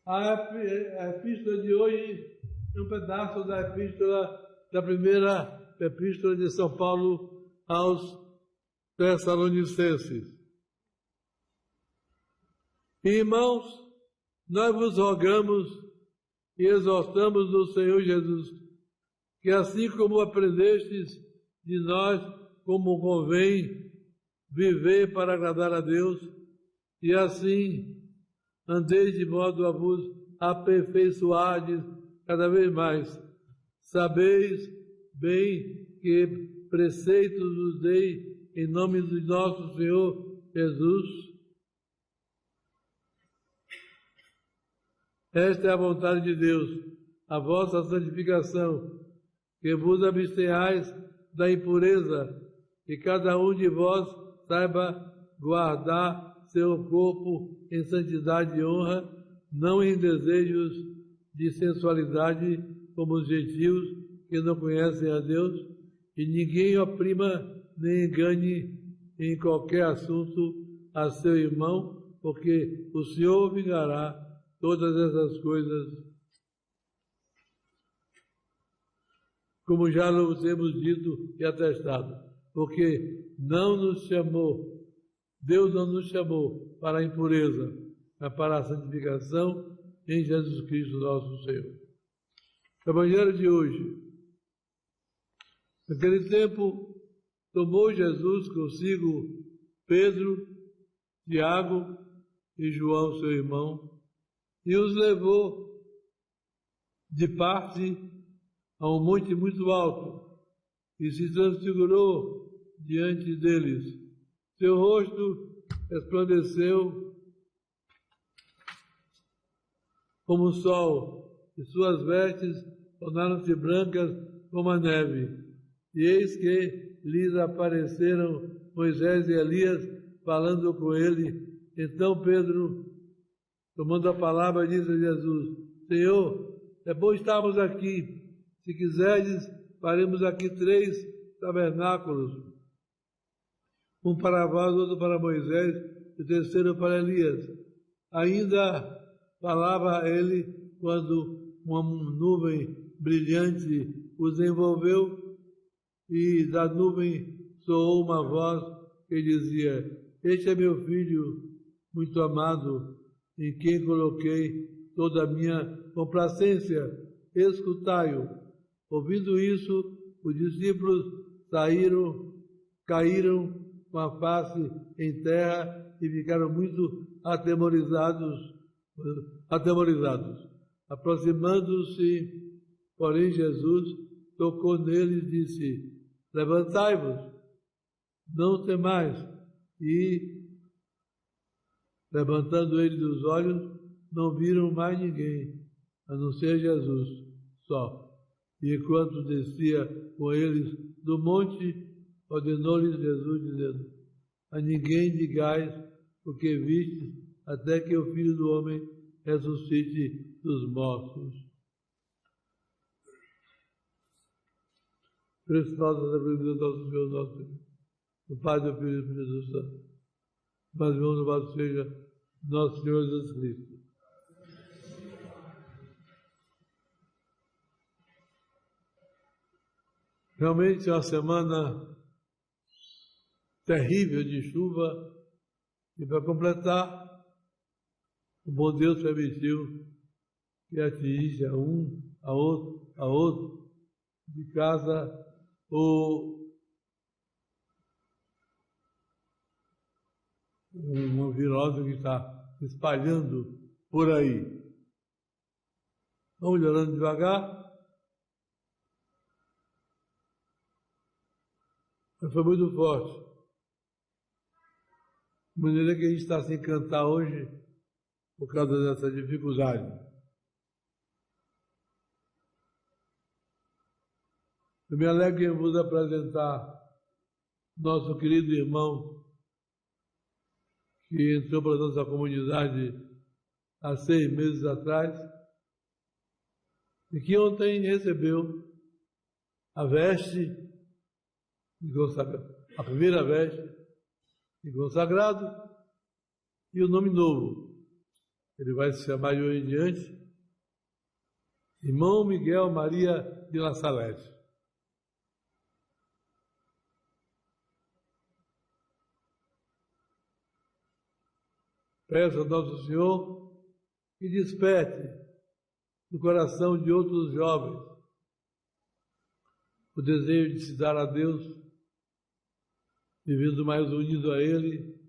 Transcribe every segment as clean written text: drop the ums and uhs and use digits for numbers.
A epístola de hoje é um pedaço da primeira epístola de São Paulo aos Tessalonicenses. Irmãos, nós vos rogamos e exortamos no Senhor Jesus, que assim como aprendestes de nós, como convém viver para agradar a Deus, e assim andeis de modo a vos aperfeiçoardes cada vez mais. Sabeis bem que preceitos vos dei em nome de nosso Senhor Jesus. Esta é a vontade de Deus, a vossa santificação, que vos abstenhais da impureza, e cada um de vós saiba guardar seu corpo em santidade e honra, não em desejos de sensualidade como os gentios que não conhecem a Deus, e ninguém oprima nem engane em qualquer assunto a seu irmão, porque o Senhor vingará todas essas coisas, como já nos temos dito e atestado, porque Deus não nos chamou para a impureza, mas para a santificação em Jesus Cristo nosso Senhor. O Evangelho de hoje. Naquele tempo, tomou Jesus consigo Pedro, Tiago e João, seu irmão, e os levou de parte a um monte muito alto, e se transfigurou diante deles. Seu rosto resplandeceu como o sol, e suas vestes tornaram-se brancas como a neve. E eis que lhes apareceram Moisés e Elias, falando com ele. Então Pedro, tomando a palavra, disse a Jesus: Senhor, é bom estarmos aqui. Se quiseres, faremos aqui 3 tabernáculos, um para vós, outro para Moisés, e o terceiro para Elias. Ainda falava ele quando uma nuvem brilhante os envolveu, e da nuvem soou uma voz que dizia: Este é meu filho muito amado, em quem coloquei toda a minha complacência, escutai-o. Ouvindo isso, os discípulos caíram com a face em terra e ficaram muito atemorizados. Aproximando-se, porém, Jesus tocou neles e disse: Levantai-vos, não temais. E, levantando eles os olhos, não viram mais ninguém, a não ser Jesus só. E enquanto descia com eles do monte, ordenou-lhes Jesus, dizendo: A ninguém digais o que vistes, até que o Filho do Homem ressuscite dos mortos. Cristo nosso, da Bíblia do nosso Senhor, nosso Senhor, do Pai, do Filho e do Espírito Santo. Mas irmão, louvado seja nosso Senhor Jesus Cristo. Realmente é uma semana terrível de chuva, e para completar, o bom Deus permitiu que atingisse a outro de casa uma virose que está se espalhando por aí. Vamos melhorando devagar. Mas foi muito forte. De maneira que a gente está sem cantar hoje por causa dessa dificuldade. Eu me alegro em vos apresentar nosso querido irmão que entrou para a nossa comunidade há 6 meses atrás e que ontem recebeu a veste de consagrado, a primeira veste de consagrado e o nome novo. ele vai se chamar de hoje em diante Irmão Miguel Maria de La Salete. Peço a Nosso Senhor que desperte no coração de outros jovens o desejo de se dar a Deus, vivendo mais unido a Ele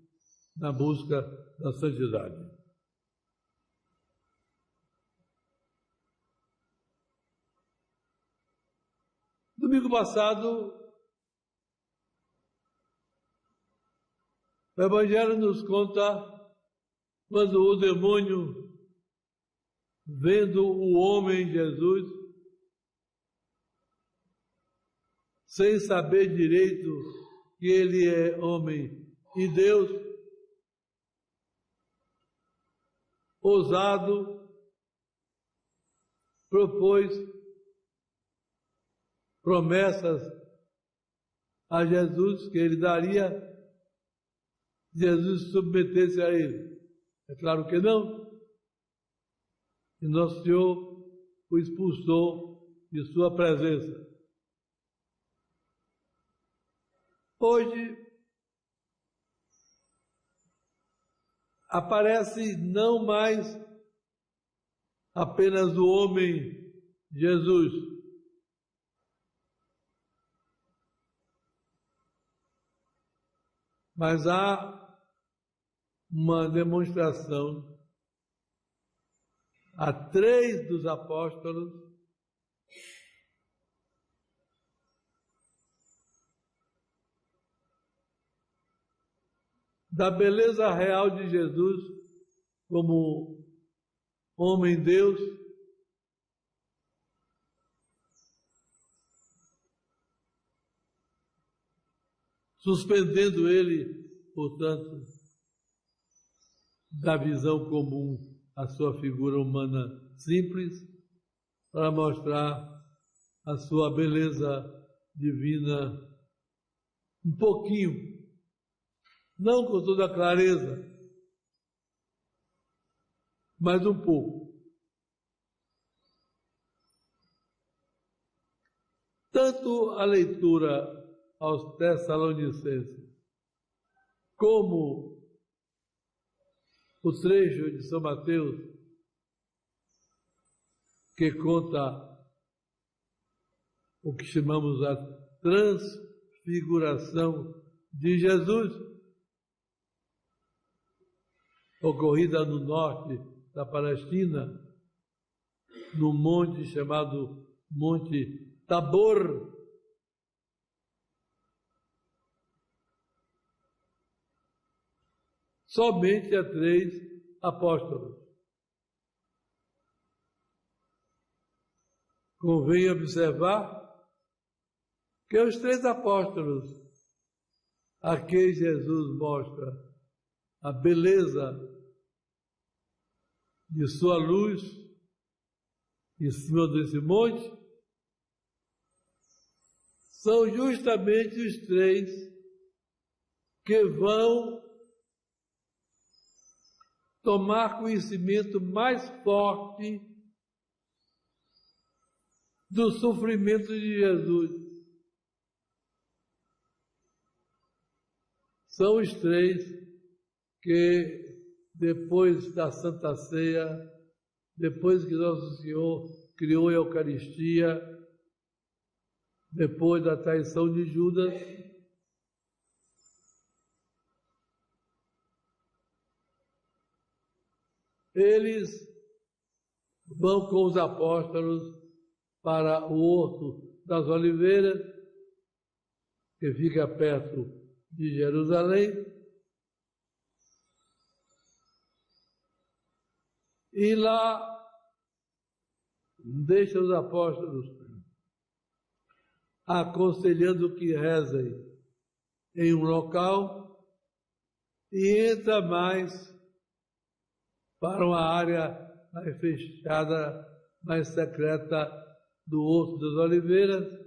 na busca da santidade. Domingo passado, o Evangelho nos conta quando o demônio, vendo o homem Jesus, sem saber direito que ele é homem e Deus, ousado, propôs promessas a Jesus que ele daria se Jesus se submetesse a ele. É claro que não. E Nosso Senhor o expulsou de sua presença. Hoje aparece não mais apenas o homem Jesus, mas há uma demonstração a 3 dos apóstolos da beleza real de Jesus como homem-Deus, suspendendo ele, portanto, da visão comum a sua figura humana simples, para mostrar a sua beleza divina um pouquinho, não com toda a clareza, mas um pouco. Tanto a leitura aos Tessalonicenses, como o trecho de São Mateus, que conta o que chamamos a transfiguração de Jesus, ocorrida no norte da Palestina, no monte chamado Monte Tabor. Somente a 3 apóstolos. Convém observar que os 3 apóstolos a quem Jesus mostra a beleza de sua luz em cima desse monte são justamente os 3 que vão tomar conhecimento mais forte do sofrimento de Jesus. São os 3 que, depois da Santa Ceia, depois que Nosso Senhor criou a Eucaristia, depois da traição de Judas, eles vão com os apóstolos para o Horto das Oliveiras, que fica perto de Jerusalém, e lá deixa os apóstolos aconselhando que rezem em um local e entra mais para uma área mais fechada, mais secreta do Horto das Oliveiras.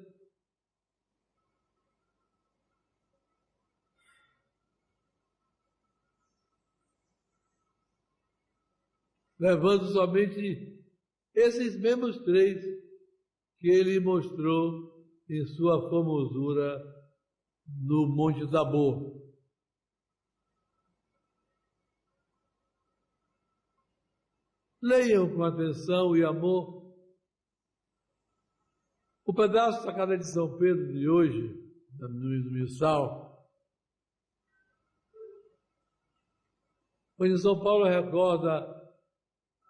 levando somente esses mesmos três que ele mostrou em sua formosura no Monte Tabor. Leiam com atenção e amor o pedaço da Carta de São Pedro de hoje, no missal, onde São Paulo recorda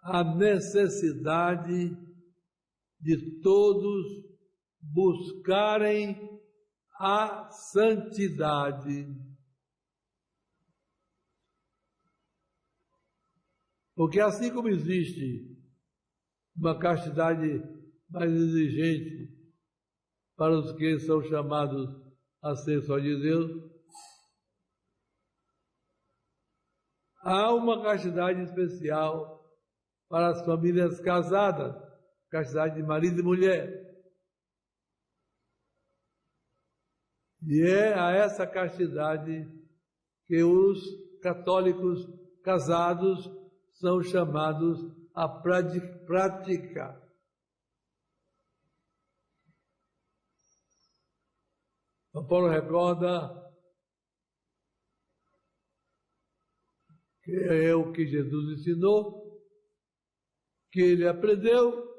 a necessidade de todos buscarem a santidade. Porque assim como existe uma castidade mais exigente para os que são chamados a ser só de Deus, há uma castidade especial para as famílias casadas, castidade de marido e mulher. E é a essa castidade que os católicos casados são chamados a praticar. São Paulo recorda que é o que Jesus ensinou, que ele aprendeu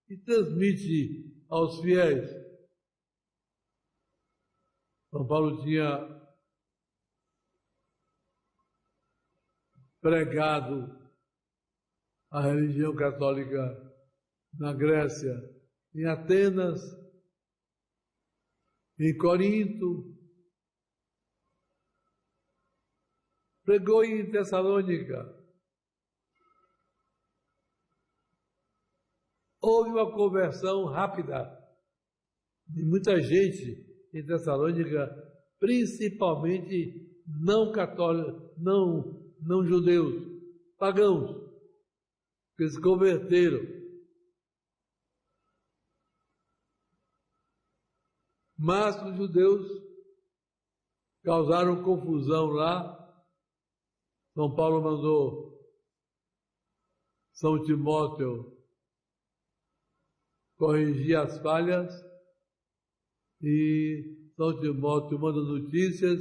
e transmite aos fiéis. São Paulo tinha pregado a religião católica na Grécia, em Atenas, em Corinto, pregou em Tessalônica. Houve uma conversão rápida de muita gente em Tessalônica, principalmente não católicos, não judeus, pagãos, que se converteram. Mas os judeus causaram confusão lá. São Paulo mandou São Timóteo corrigir as falhas e São Timóteo manda notícias,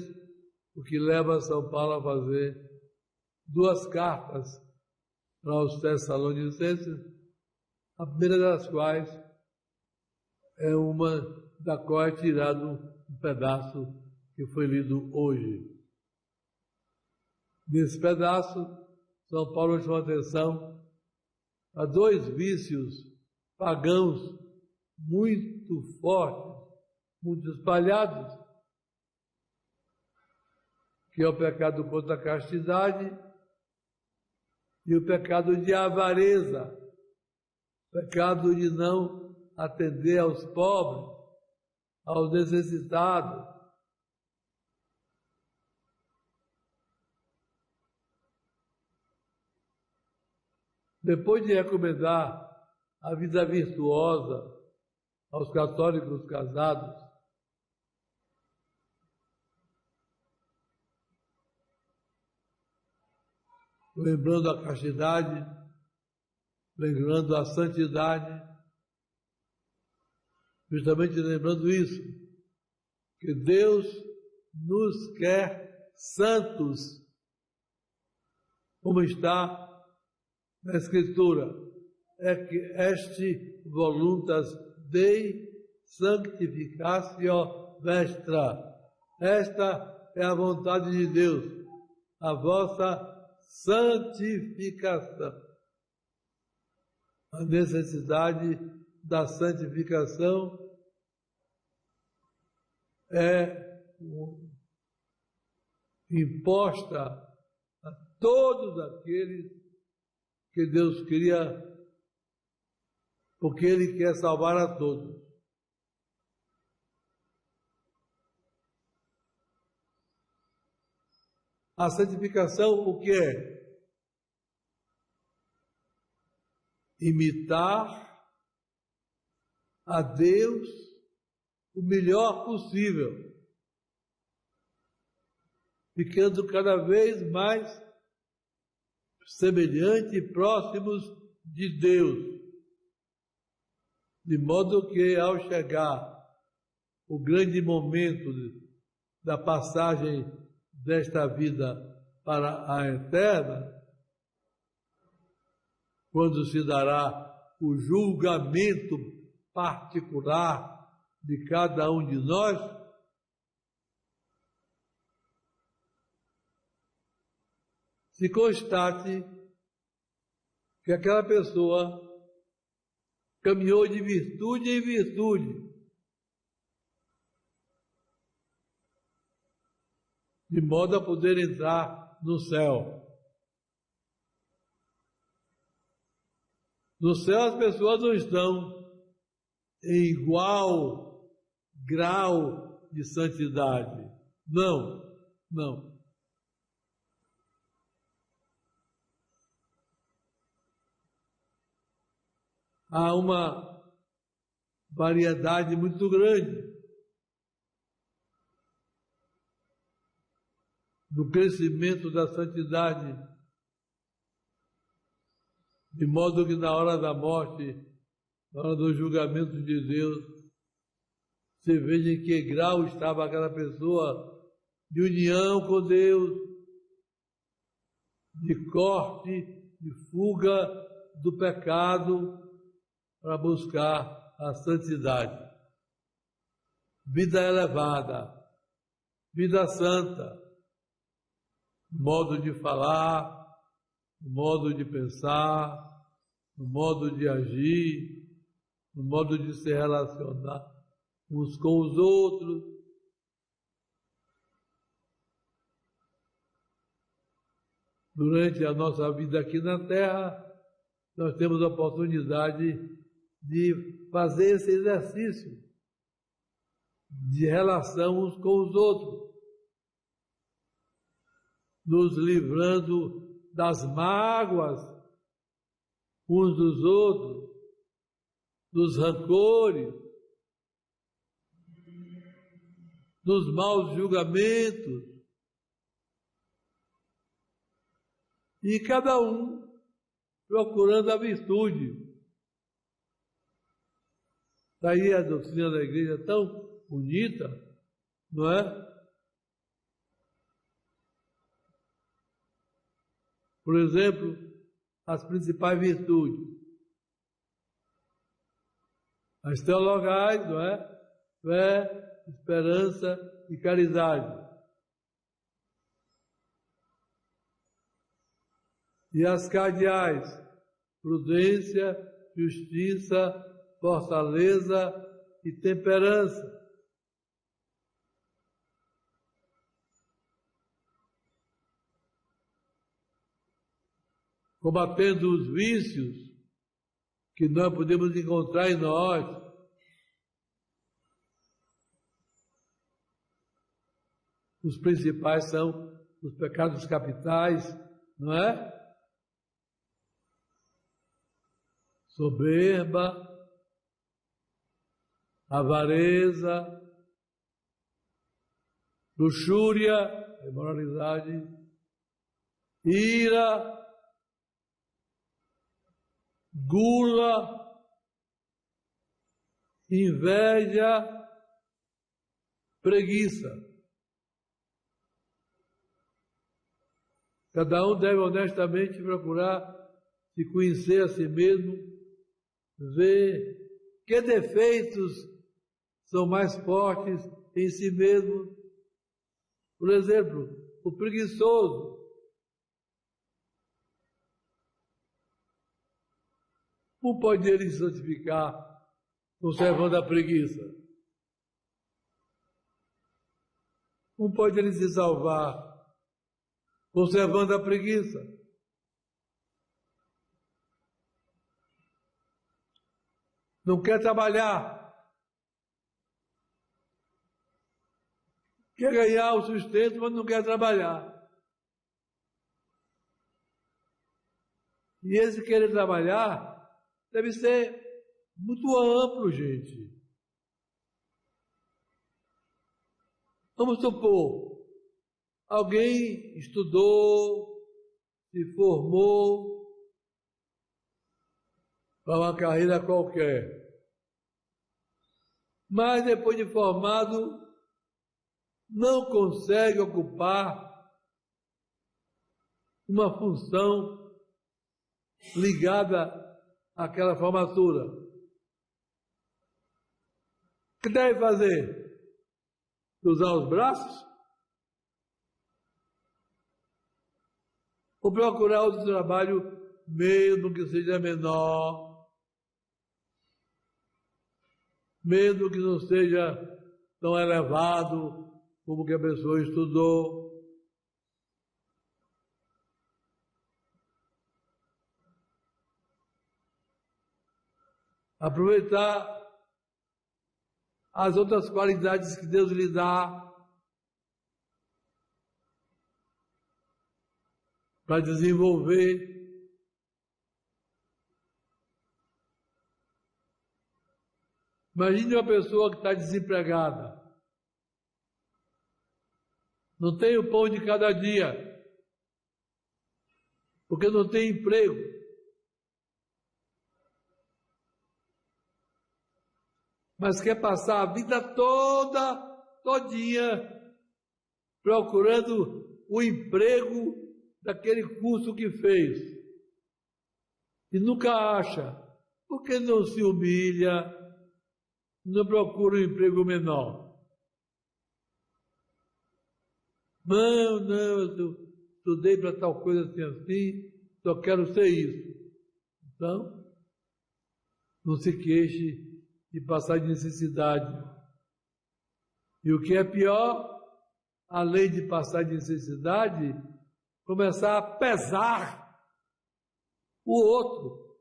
o que leva São Paulo a fazer 2 cartas para os Tessalonicenses, a primeira das quais é uma da qual é tirado um pedaço que foi lido hoje. Nesse pedaço, São Paulo chama atenção a 2 vícios pagãos muito fortes, muito espalhados, que é o pecado contra a castidade e o pecado de avareza, o pecado de não atender aos pobres, aos necessitados. Depois de recomendar a vida virtuosa aos católicos casados, lembrando a castidade, lembrando a santidade, justamente lembrando isso, que Deus nos quer santos, como está na Escritura, é que est voluntas Dei sanctificatio vestra. Esta é a vontade de Deus, a vossa santificação. A necessidade da santificação é imposta a todos aqueles que Deus cria, porque Ele quer salvar a todos. A santificação, o que é? Imitar a Deus o melhor possível, ficando cada vez mais semelhante e próximos de Deus. De modo que, ao chegar o grande momento da passagem desta vida para a eterna, quando se dará o julgamento particular de cada um de nós, se constate que aquela pessoa caminhou de virtude em virtude, de modo a poder entrar no céu. No céu as pessoas não estão em igual grau de santidade. Não, não. Há uma variedade muito grande no crescimento da santidade, de modo que na hora da morte, na hora do julgamento de Deus, você veja em que grau estava aquela pessoa de união com Deus, de corte, de fuga do pecado para buscar a santidade. Vida elevada, vida santa, modo de falar, no modo de pensar, no modo de agir, no modo de se relacionar uns com os outros. Durante a nossa vida aqui na Terra, nós temos a oportunidade de fazer esse exercício de relação uns com os outros, nos livrando das mágoas uns dos outros, dos rancores, dos maus julgamentos, e cada um procurando a virtude. Daí a doutrina da igreja tão bonita, não é? Por exemplo, as principais virtudes. As teologais, não é? Fé, esperança e caridade. E as cardeais, prudência, justiça, fortaleza e temperança. Combatendo os vícios que nós podemos encontrar em nós. Os principais são os pecados capitais, não é? Soberba, avareza, luxúria, imoralidade, ira, gula, inveja, preguiça. Cada um deve honestamente procurar se conhecer a si mesmo, ver que defeitos são mais fortes em si mesmo. Por exemplo, o preguiçoso. Como pode ele se santificar conservando a preguiça? Como pode ele se salvar conservando a preguiça? Não quer trabalhar. Quer ganhar o sustento, mas não quer trabalhar. E esse querer trabalhar deve ser muito amplo, gente. Vamos supor, alguém estudou, se formou para uma carreira qualquer. Mas depois de formado, não consegue ocupar uma função ligada àquela formatura. O que deve fazer? Cruzar os braços? Ou procurar outro trabalho, mesmo que seja menor, mesmo que não seja tão elevado como que a pessoa estudou. Aproveitar as outras qualidades que Deus lhe dá para desenvolver. Imagine uma pessoa que está desempregada, não tem o pão de cada dia, porque não tem emprego. Mas quer passar a vida todinha, procurando o emprego daquele curso que fez. E nunca acha. Por que não se humilha, não procura um emprego menor? Não, eu estudei para tal coisa assim, só quero ser isso. Então, não se queixe de passar de necessidade. E o que é pior, além de passar de necessidade, começar a pesar o outro.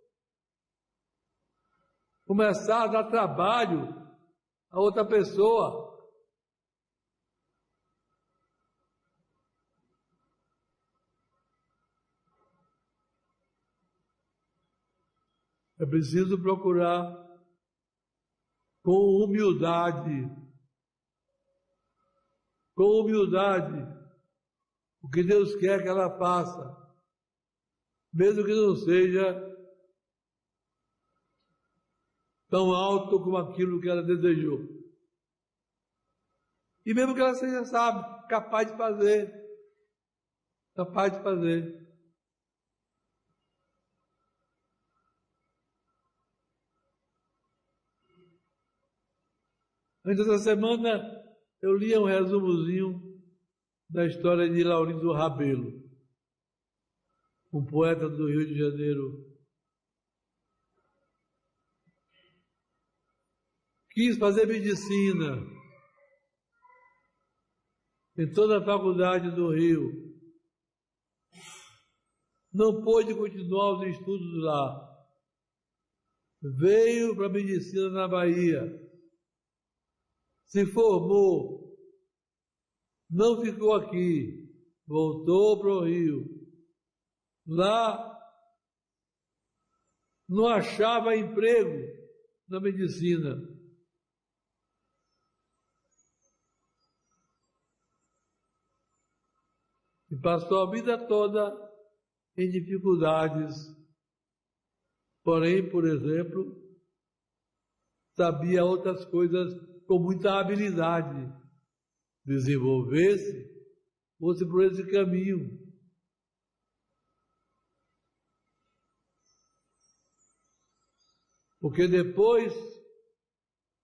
Começar a dar trabalho a outra pessoa. É preciso procurar com humildade, o que Deus quer que ela faça, mesmo que não seja tão alto como aquilo que ela desejou. E mesmo que ela seja, sabe, capaz de fazer. Antes dessa semana, eu li um resumozinho da história de Laurindo Rabelo, um poeta do Rio de Janeiro. Quis fazer medicina em toda a faculdade do Rio. Não pôde continuar os estudos lá. Veio para a medicina na Bahia. Se formou. Não ficou aqui. Voltou para o Rio. Lá não achava emprego na medicina. E passou a vida toda em dificuldades. Porém, por exemplo, sabia outras coisas com muita habilidade. Desenvolver-se, fosse por esse caminho. Porque depois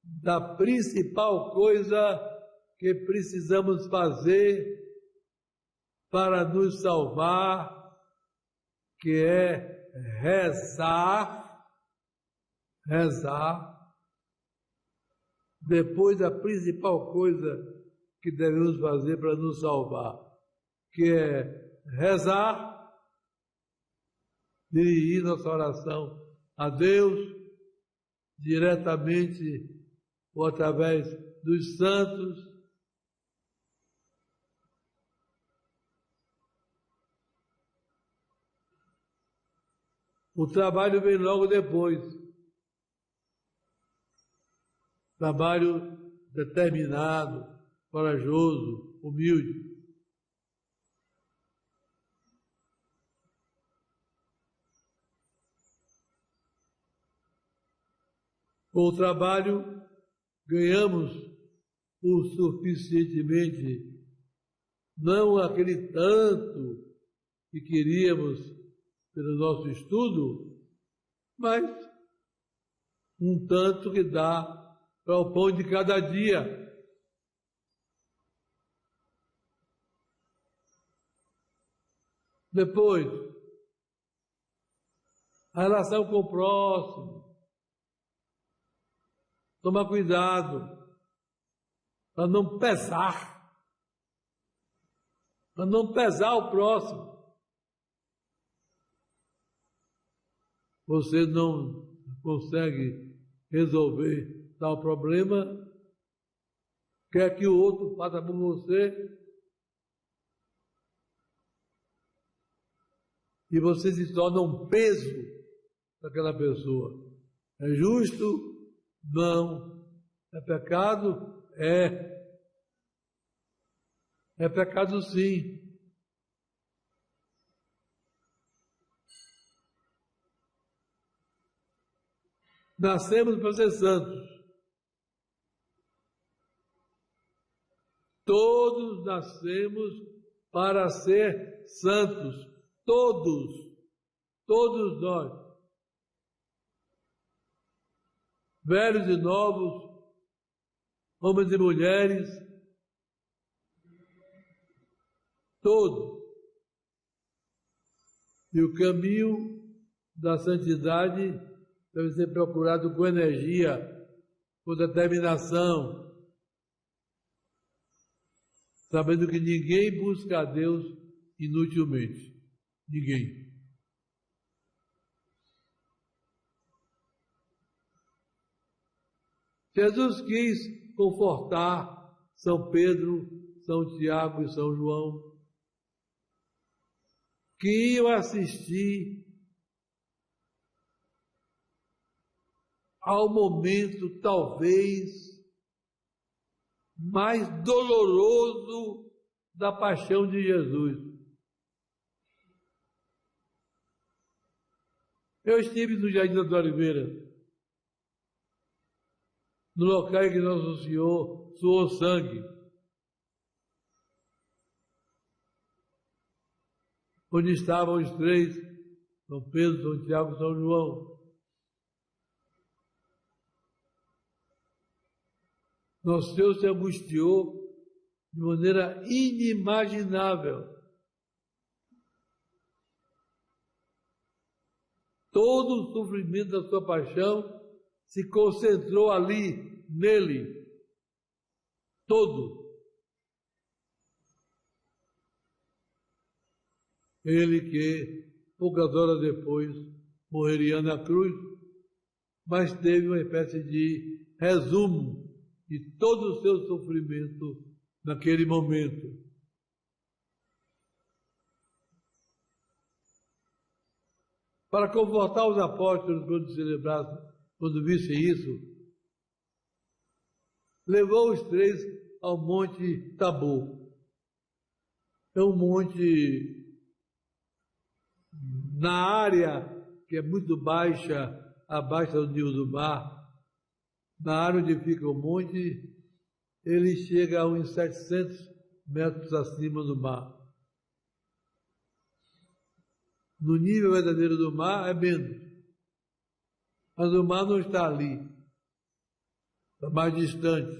da principal coisa que precisamos fazer para nos salvar, que é rezar, depois da principal coisa que devemos fazer para nos salvar, que é rezar, dirigir nossa oração a Deus, diretamente ou através dos santos. O trabalho vem logo depois. Trabalho determinado, corajoso, humilde. Com o trabalho, ganhamos o suficientemente, não aquele tanto que queríamos pelo nosso estudo, mas um tanto que dá para o pão de cada dia. Depois, a relação com o próximo. Tomar cuidado para não pesar, o próximo. Você não consegue resolver tal problema, quer que o outro faça por você, e você se torna um peso daquela pessoa. É justo? Não. É pecado? É. É pecado sim. Nascemos para ser santos. Todos nascemos para ser santos. Todos nós. Velhos e novos, homens e mulheres, todos. E o caminho da santidade deve ser procurado com energia, com determinação, sabendo que ninguém busca a Deus inutilmente. Ninguém. Jesus quis confortar São Pedro, São Tiago e São João, que iam assistir ao momento talvez mais doloroso da paixão de Jesus. Eu estive no Jardim da Oliveira, no local em que Nosso Senhor suou sangue, onde estavam os três, São Pedro, São Tiago e São João. Nosso Senhor se angustiou de maneira inimaginável. Todo o sofrimento da sua paixão se concentrou ali, nele. Todo. Ele que, poucas horas depois, morreria na cruz, mas teve uma espécie de resumo de todo o seu sofrimento naquele momento. Para confortar os apóstolos quando vissem isso, levou os três ao Monte Tabor. É um monte na área que é muito baixa, abaixo do nível do mar. Na área onde fica o monte, ele chega a uns 700 metros acima do mar. No nível verdadeiro do mar é menos. Mas o mar não está ali. Está mais distante.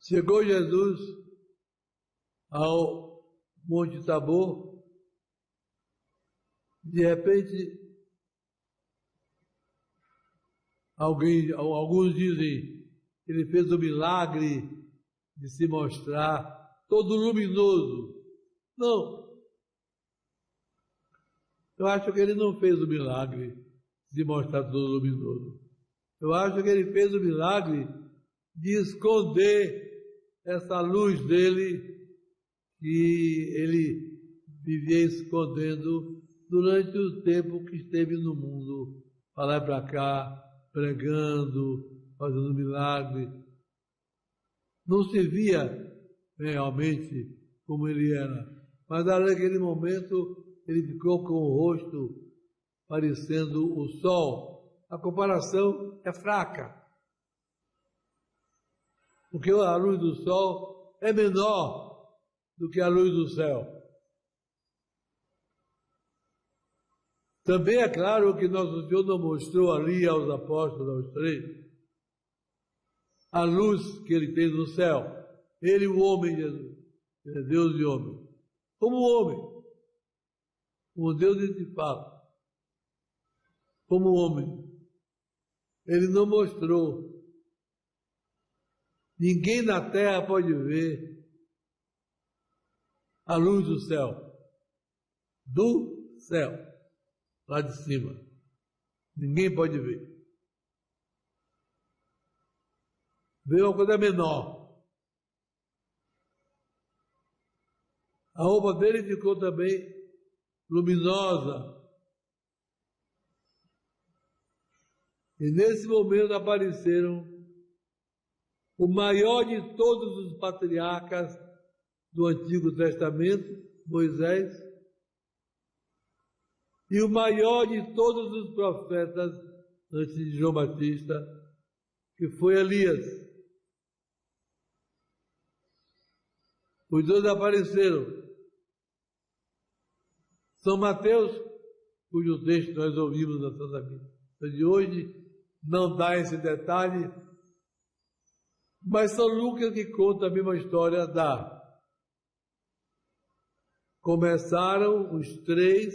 Chegou Jesus ao Monte Tabor. De repente, alguns dizem que ele fez o milagre de se mostrar todo luminoso. Não. Eu acho que ele não fez o milagre de se mostrar todo luminoso. Eu acho que ele fez o milagre de esconder essa luz dele que ele vivia escondendo durante o tempo que esteve no mundo, para lá e para cá, pregando, fazendo milagre. Não se via realmente como ele era, mas naquele momento ele ficou com o rosto parecendo o sol. A comparação é fraca, porque a luz do sol é menor do que a luz do céu. Também é claro que Nosso Senhor não mostrou ali aos apóstolos, aos três, a luz que ele tem no céu. Ele, o homem, Jesus, ele é Deus e homem. Como homem, como Deus ele fala, como homem, ele não mostrou. Ninguém na terra pode ver a luz do céu, lá de cima. Ninguém pode ver. Veio uma coisa menor. A roupa dele ficou também luminosa. E nesse momento apareceram o maior de todos os patriarcas do Antigo Testamento, Moisés, e o maior de todos os profetas antes de João Batista, que foi Elias. Os dois apareceram. São Mateus, cujo texto nós ouvimos na Santa Missa de hoje, não dá esse detalhe, mas São Lucas, que conta a mesma história, dá. Começaram os três,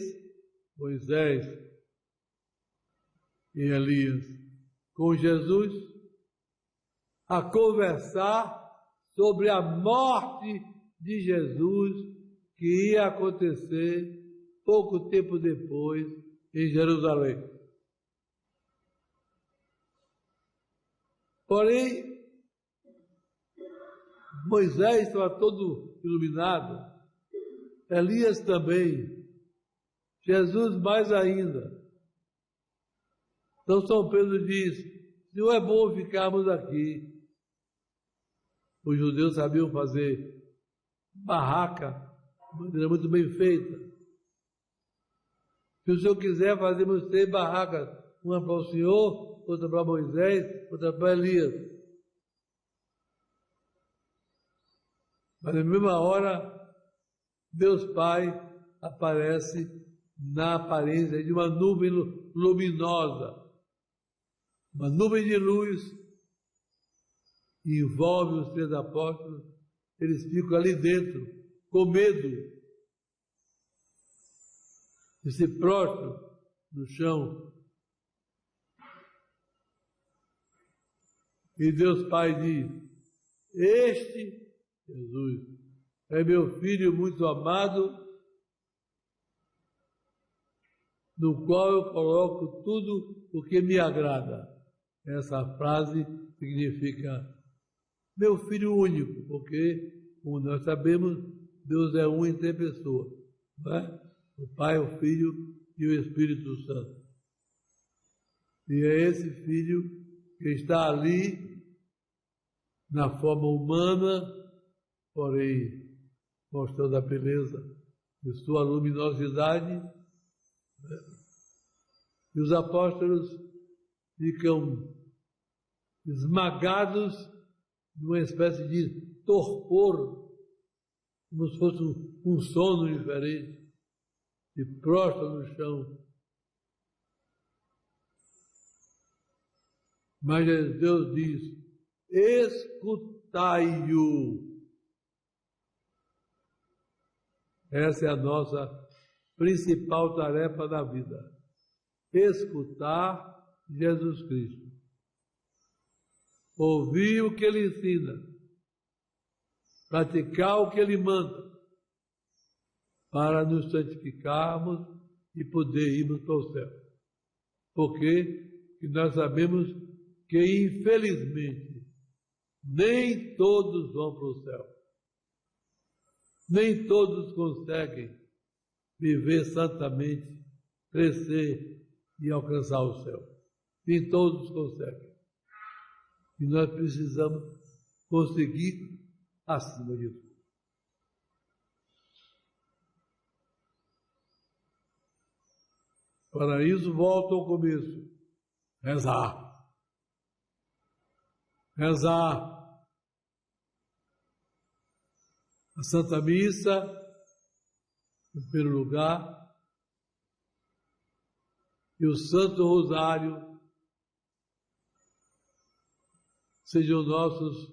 Moisés e Elias, com Jesus, a conversar sobre a morte de Jesus, que ia acontecer pouco tempo depois em Jerusalém. Porém, Moisés estava todo iluminado, Elias também, Jesus mais ainda. Então São Pedro diz: não é bom ficarmos aqui. Os judeus sabiam fazer barraca de maneira muito bem feita. Se o senhor quiser, fazemos 3 barracas, uma para o senhor, outra para Moisés, outra para Elias. Mas na mesma hora, Deus Pai aparece na aparência de uma nuvem luminosa, uma nuvem de luz, e envolve os 3 apóstolos. Eles ficam ali dentro, com medo, e se prostram no chão. E Deus Pai diz: este, Jesus, é meu Filho muito amado, no qual eu coloco tudo o que me agrada. Essa frase significa meu Filho único, porque, como nós sabemos, Deus é um em 3 pessoas, não é? O Pai, o Filho e o Espírito Santo. E é esse Filho que está ali, na forma humana, porém mostrando a beleza de sua luminosidade. E os apóstolos ficam esmagados numa espécie de torpor, como se fosse um sono diferente, e prostram no chão. Mas Deus diz: escutai-o. Essa é a nossa principal tarefa da vida. Escutar Jesus Cristo. Ouvir o que Ele ensina. Praticar o que Ele manda. Para nos santificarmos e poder irmos para o céu. Porque nós sabemos que, infelizmente, nem todos vão para o céu. Nem todos conseguem viver santamente, crescer e alcançar o céu. Nem todos conseguem. E nós precisamos conseguir acima de tudo. Para isso, volto ao começo. Rezar. Rezar. A Santa Missa, em primeiro lugar, e o Santo Rosário sejam nossos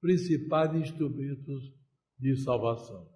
principais instrumentos de salvação.